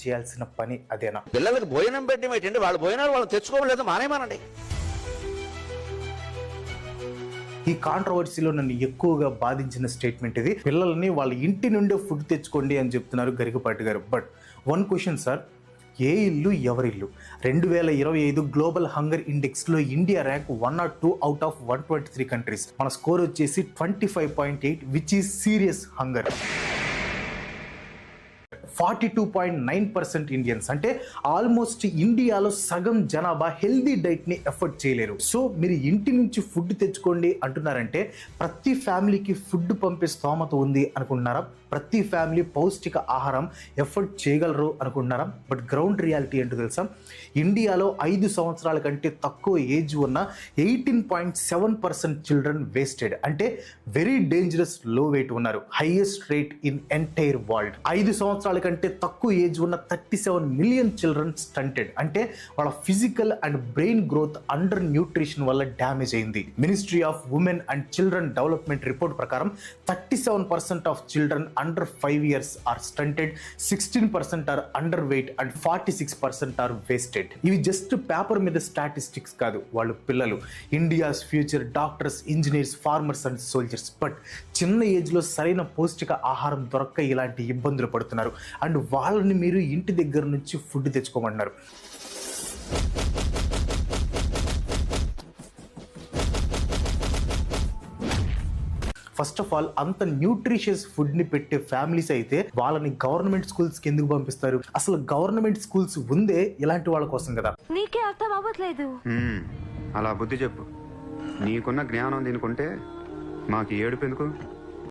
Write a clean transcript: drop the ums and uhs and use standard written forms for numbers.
చేయాల్సిన పని అదేనా? పిల్లలకు భోజనం పెట్టడం ఏంటంటే వాళ్ళ భోజనాలు వాళ్ళు తెచ్చుకోవలేదు, మానేమానండి. ఈ కాంట్రవర్సీలో నన్ను ఎక్కువగా బాధించిన స్టేట్మెంట్ ఇది. పిల్లల్ని వాళ్ళ ఇంటి నుండే ఫుడ్ తెచ్చుకోండి అని చెప్తున్నారు గరికపాటి గారు. బట్ వన్ క్వశ్చన్ సార్, ఏ ఇల్లు ఎవరిల్లు? 2025 గ్లోబల్ హంగర్ ఇండెక్స్లో India rank 102 out of 123 countries. మన స్కోర్ వచ్చేసి 25.8, which is serious hunger. 42.9% Indians, అంటే ఆల్మోస్ట్ ఇండియాలో సగం జనాభా హెల్దీ డైట్ ని ఎఫర్ట్ చేయలేరు. సో మీరు ఇంటి నుంచి ఫుడ్ తెచ్చుకోండి అంటున్నారంటే ప్రతి ఫ్యామిలీకి ఫుడ్ పంపే స్తోమత ఉంది అనుకుంటున్నారా? ప్రతి ఫ్యామిలీ పౌష్టిక ఆహారం ఎఫర్ట్ చేయగలరు అనుకుంటున్నారా? బట్ గ్రౌండ్ రియాలిటీ ఏంటో తెలుసా? ఇండియాలో 5 సంవత్సరాల కంటే తక్కువ ఏజ్ ఉన్న 18.7% చిల్డ్రన్ వేస్టెడ్, అంటే వెరీ డేంజరస్ లో వెయిట్ ఉన్నారు. Highest rate in entire world. 5 సంవత్సరాల కంటే తక్కువ ఏజ్ ఉన్న 37 మిలియన్ చిల్డ్రన్ స్టంటెడ్, అంటే వాళ్ళ physical and brain growth under nutrition వల్ల డ్యామేజ్ అయింది. Ministry of women and children development report ప్రకారం 37% of children under 5 years are stunted, 16% are underweight and 46% are wasted. ఇవి జస్ట్ పేపర్ మీద statistics కాదు, వాళ్ళు పిల్లలు, India's future doctors, engineers, farmers and soldiers. But చిన్న ఏజ్లో సరైన పౌష్టిక ఆహారం దొరక్క ఇలాంటి ఇబ్బందులు పడుతున్నారు. అండ్ వాళ్ళని మీరు ఇంటి దగ్గర నుంచి ఫుడ్ తెచ్చుకోమన్నారు. ఫస్ట్ ఆఫ్ ఆల్, అంత న్యూట్రిషియస్ ఫుడ్ ని పెట్టే ఫ్యామిలీస్ అయితే వాళ్ళని గవర్నమెంట్ స్కూల్స్ కి ఎందుకు పంపిస్తారు? అసలు గవర్నమెంట్ స్కూల్స్ ఉందే ఇలాంటి వాళ్ళ కోసం కదా. నీకే అర్థం అవ్వట్లేదు. అలా బుద్ధి చెప్పు. నీకున్న జ్ఞానం దీనికుంటే మాకు ఏడుపు ఎందుకు?